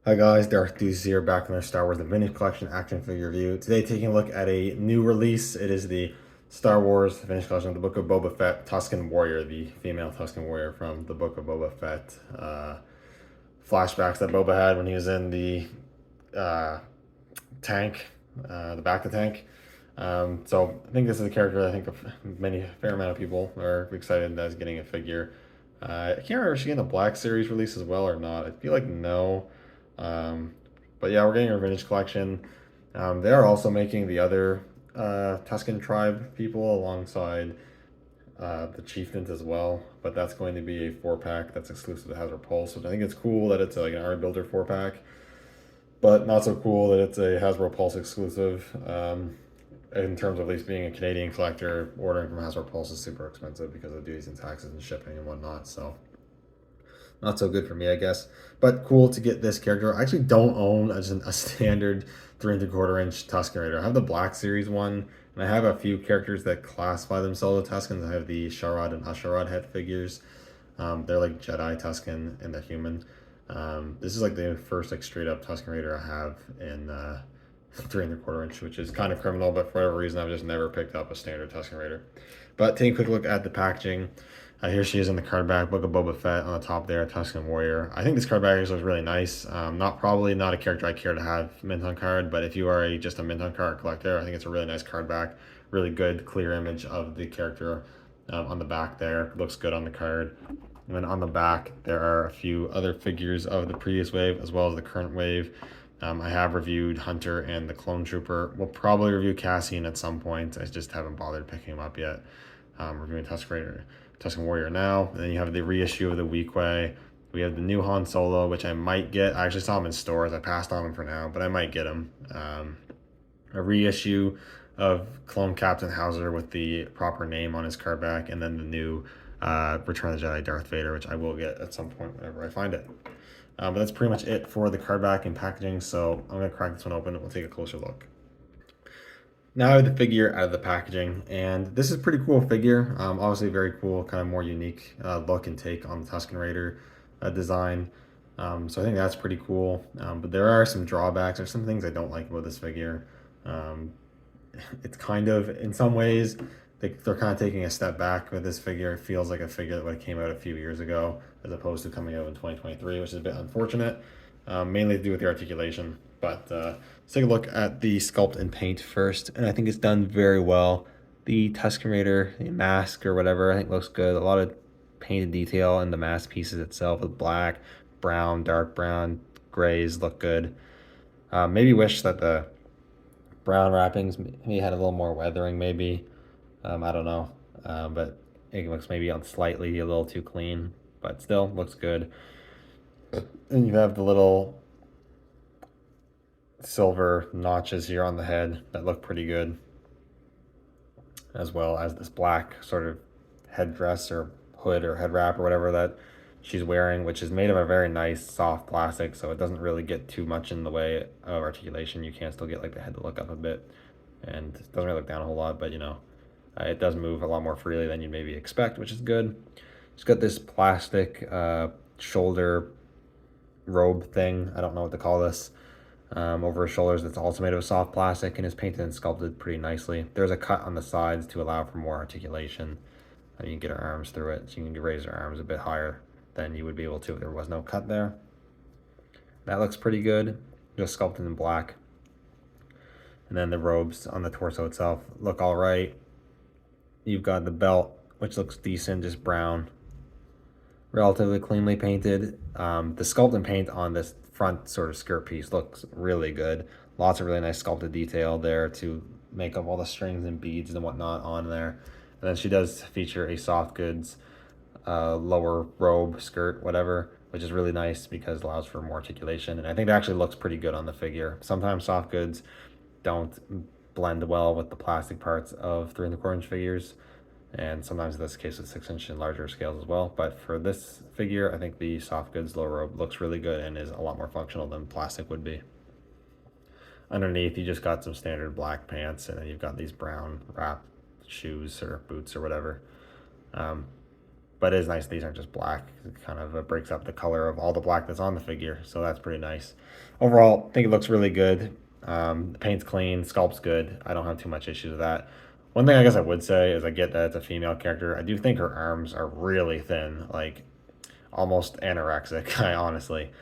Hi guys, Darth Deuce here, back in our Star Wars The Vintage Collection action figure review. Today taking a look at a new release. It is the Star Wars Vintage Collection of the Book of Boba Fett Tusken Warrior, the female Tusken Warrior from the Book of Boba Fett. Flashbacks that Boba had when he was in the uh, tank, the back of the tank. So I think this is a character I think a fair amount of people are excited as getting a figure. I can't remember if she in the Black Series release as well or not. I feel like no. Um, but yeah, we're getting a vintage collection. They are also making the other Tusken tribe people alongside the chieftains as well. But that's going to be a 4-pack that's exclusive to Hasbro Pulse, which I think it's cool that it's like an Army Builder 4-pack, but not so cool that it's a Hasbro Pulse exclusive. In terms of at least being a Canadian collector, ordering from Hasbro Pulse is super expensive because of duties and taxes and shipping and whatnot. So not so good for me, I guess. But cool to get this character. I actually don't own a standard 3 3/4 inch Tusken Raider. I have the Black Series one, and I have a few characters that classify themselves as Tuskens. I have the Sharad and Asharad head figures. They're like Jedi Tusken and they're human. This is like the first like straight up Tusken Raider I have in 3 3/4 inch, which is kind of criminal, but for whatever reason I've just never picked up a standard Tusken Raider. But taking a quick look at the packaging, here she is in the card back, Book of Boba Fett on the top there, Tusken Warrior. I think this card back looks really nice. Probably not a character I care to have mint on card, but if you are just a mint on card collector, I think it's a really nice card back. Really good, clear image of the character on the back there. Looks good on the card. And then on the back, there are a few other figures of the previous wave as well as the current wave. I have reviewed Hunter and the Clone Trooper. We'll probably review Cassian at some point. I just haven't bothered picking him up yet. Reviewing Tusken Warrior now. And then you have the reissue of the Weequay. We have the new Han Solo, which I might get. I actually saw him in stores. I passed on him for now, but I might get him. A reissue of Clone Captain Hauser with the proper name on his card back, and then the new Return of the Jedi Darth Vader, which I will get at some point whenever I find it. But that's pretty much it for the card back and packaging, so I'm going to crack this one open and we'll take a closer look. Now I have the figure out of the packaging, and this is a pretty cool figure. Obviously very cool, kind of more unique look and take on the Tusken Raider design. So I think that's pretty cool. But there are some drawbacks. There's some things I don't like about this figure. Um, it's kind of, in some ways, they're kind of taking a step back with this figure. It feels like a figure that came out a few years ago as opposed to coming out in 2023, which is a bit unfortunate, mainly to do with the articulation. But let's take a look at the sculpt and paint first, and I think it's done very well. The Tusken Raider, the mask or whatever, I think looks good. A lot of painted detail in the mask pieces itself with black, brown, dark brown, grays look good. Maybe wish that the brown wrappings maybe had a little more weathering, maybe. I don't know. But it looks maybe on slightly a little too clean, but still looks good. And you have the little silver notches here on the head that look pretty good, as well as this black sort of headdress or hood or head wrap or whatever that she's wearing, which is made of a very nice soft plastic, so it doesn't really get too much in the way of articulation. You can still get like the head to look up a bit, and it doesn't really look down a whole lot, but you know, it does move a lot more freely than you'd maybe expect, which is good. It's got this plastic shoulder robe thing. I don't know what to call this. Over his shoulders that's also made of a soft plastic and is painted and sculpted pretty nicely. There's a cut on the sides to allow for more articulation. You can get her arms through it, so you can raise her arms a bit higher than you would be able to if there was no cut there. That looks pretty good, just sculpted in black. And then the robes on the torso itself look all right. You've got the belt, which looks decent, just brown, relatively cleanly painted. The sculpt and paint on this front sort of skirt piece looks really good. Lots of really nice sculpted detail there to make up all the strings and beads and whatnot on there. And then she does feature a soft goods lower robe, skirt, whatever, which is really nice because it allows for more articulation. And I think it actually looks pretty good on the figure. Sometimes soft goods don't blend well with the plastic parts of 3 1/4 inch figures, and sometimes in this case with 6 inch and larger scales as well. But for this figure, I think the soft goods low robe looks really good and is a lot more functional than plastic would be. Underneath, you just got some standard black pants, and then you've got these brown wrap shoes or boots or whatever. But But it is nice these aren't just black. It kind of breaks up the color of all the black that's on the figure, so that's pretty nice. Overall, I think it looks really good. The paint's clean, sculpt's good. I don't have too much issues with that. One thing I guess I would say is I get that it's a female character. I do think her arms are really thin, like almost anorexic, I honestly.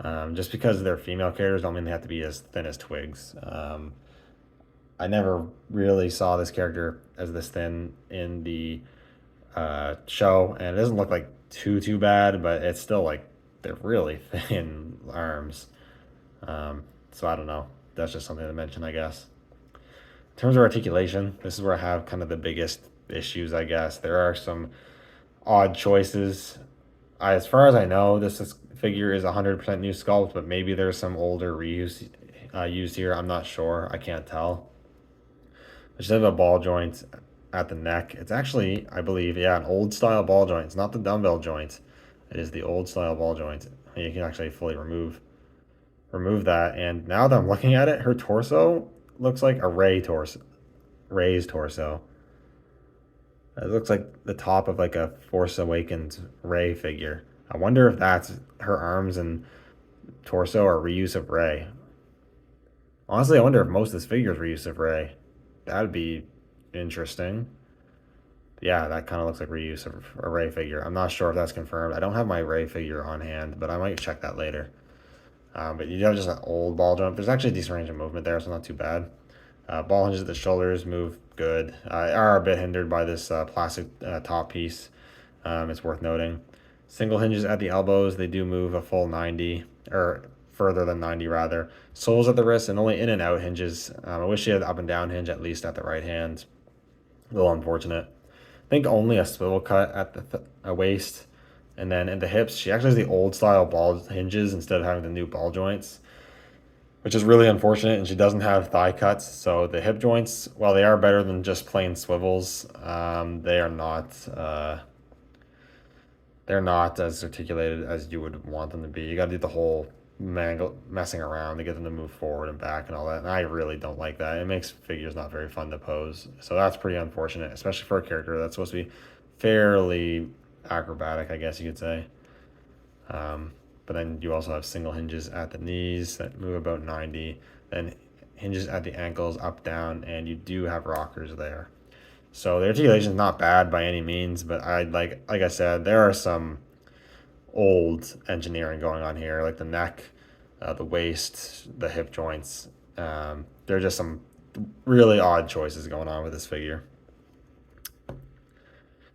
Just because they're female characters don't mean they have to be as thin as twigs. I never really saw this character as this thin in the show, and it doesn't look like too bad, but it's still like they're really thin arms. So I don't know. That's just something to mention, I guess. In terms of articulation, this is where I have kind of the biggest issues, I guess. There are some odd choices. As far as I know, figure is 100% new sculpt, but maybe there's some older reuse used here. I'm not sure. I can't tell. Instead of a ball joint at the neck, it's actually, I believe, yeah, an old style ball joint. It's not the dumbbell joint. It is the old style ball joint. You can actually fully remove that. And now that I'm looking at it, her torso looks like a Rey's torso. It looks like the top of like a Force Awakens Rey figure. I wonder if that's her arms and torso are reuse of Rey. Honestly, I wonder if most of this figure is reuse of Rey. That'd be interesting. Yeah, that kind of looks like reuse of a Rey figure. I'm not sure if that's confirmed. I don't have my Rey figure on hand, but I might check that later. But you have just an old ball joint. There's actually a decent range of movement there, so not too bad. Ball hinges at the shoulders move good. Are a bit hindered by this plastic top piece. It's worth noting. Single hinges at the elbows, they do move a full 90, or further than 90 rather. Soles at the wrist and only in and out hinges. I wish you had up and down hinge at least at the right hand. A little unfortunate. I think only a swivel cut at the waist. And then in the hips, she actually has the old style ball hinges instead of having the new ball joints, which is really unfortunate. And she doesn't have thigh cuts. So the hip joints, while they are better than just plain swivels, they are not they're not as articulated as you would want them to be. You got to do the whole messing around to get them to move forward and back and all that. And I really don't like that. It makes figures not very fun to pose. So that's pretty unfortunate, especially for a character that's supposed to be fairly acrobatic, I guess you could say. But then you also have single hinges at the knees that move about 90, then hinges at the ankles up, down, and you do have rockers there. So the articulation is not bad by any means, but like I said, there are some old engineering going on here, like the neck, the waist, the hip joints. There are just some really odd choices going on with this figure.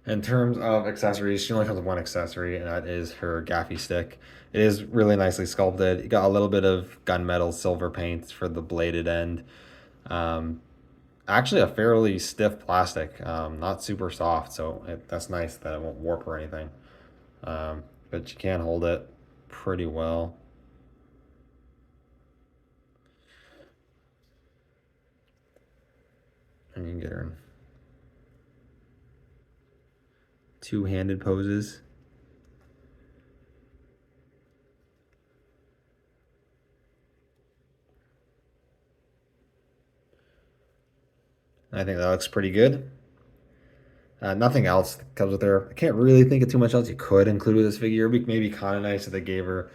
In terms of accessories, she only comes with one accessory, and that is her gaffy stick. It is really nicely sculpted. You got a little bit of gunmetal silver paint for the bladed end. Actually, a fairly stiff plastic, not super soft, so that's nice that it won't warp or anything. But you can hold it pretty well. And you can get her in two-handed poses. I think that looks pretty good. Nothing else comes with her. I can't really think of too much else you could include with this figure. It'd be maybe kind of nice if they gave her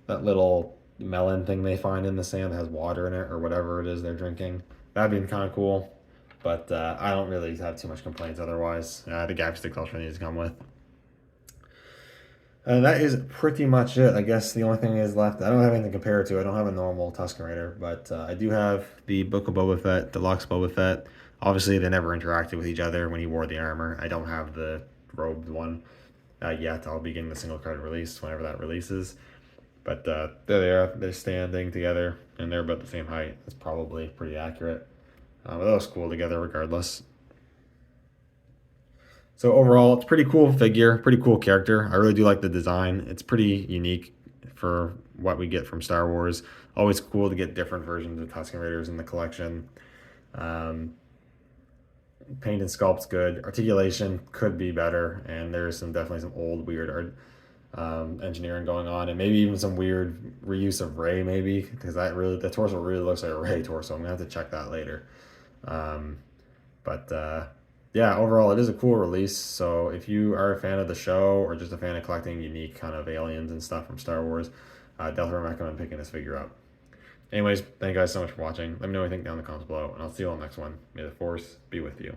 that little melon thing they find in the sand that has water in it or whatever it is they're drinking. That'd be kind of cool. But I don't really have too much complaints otherwise. The gaffy stick also needs to come with. That is pretty much it. I guess the only thing is left, I don't have anything to compare it to. I don't have a normal Tusken Raider, but I do have the Book of Boba Fett, Deluxe Boba Fett. Obviously, they never interacted with each other when he wore the armor. I don't have the robed one yet. I'll be getting the single card release whenever that releases. But there they are. They're standing together, and they're about the same height. That's probably pretty accurate. But that was cool together regardless. So overall, it's a pretty cool figure, pretty cool character. I really do like the design. It's pretty unique for what we get from Star Wars. Always cool to get different versions of Tusken Raiders in the collection. Paint and sculpt's good. Articulation could be better, and there's definitely some old weird engineering going on, and maybe even some weird reuse of Rey, maybe because the torso really looks like a Rey torso. I'm gonna have to check that later. But yeah, overall, it is a cool release. So if you are a fan of the show or just a fan of collecting unique kind of aliens and stuff from Star Wars, definitely recommend picking this figure up. Anyways, thank you guys so much for watching. Let me know what you think down in the comments below, and I'll see you all next one. May the Force be with you.